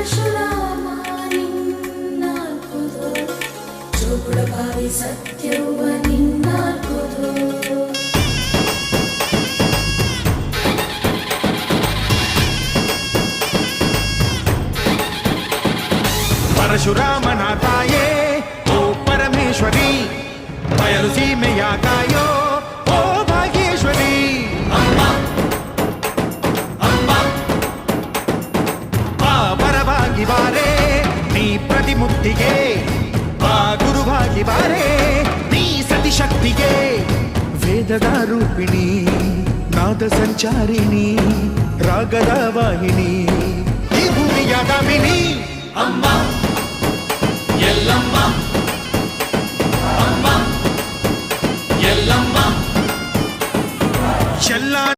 ಪರಶುರಾಮ ನಿನ್ನಾಲ್ಕುದು ಜೋಗುಳಬಾವಿ ಸತ್ಯವ್ವ ನಿನ್ನಾಲ್ಕುದು ಪರಶುರಾಮನ ತಾಯೇ ಓ ಪರಮೇಶ್ವರಿ ಬಯಲು ಸೀಮೆಯ ಕಾಯೋ ಓ ಭಾಗ್ಯೇಶ್ವರಿ ಅಮ್ಮ ಅಮ್ಮ ಬಾ ಪರವಾಗಿ ಬಾರೆ ನೀ ಪ್ರತಿಮುಕ್ತಿಗೆ ಬಾ ಗುರುವಾಗಿ ಬಾರೆ ನೀ ಸತಿಶಕ್ತಿಗೆ ವೇದದ ರೂಪಿಣಿ ನಾದ ಸಂಚಾರಿಣಿ ರಾಗದ ವಾಹಿನಿ ಈ ಭೂಮಿಯ ದಾಮಿನಿ ಅಮ್ಮ ಎಲ್ಲಮ್ಮ ಅಮ್ಮ ಎಲ್ಲಮ್ಮ ಎಲ್ಲ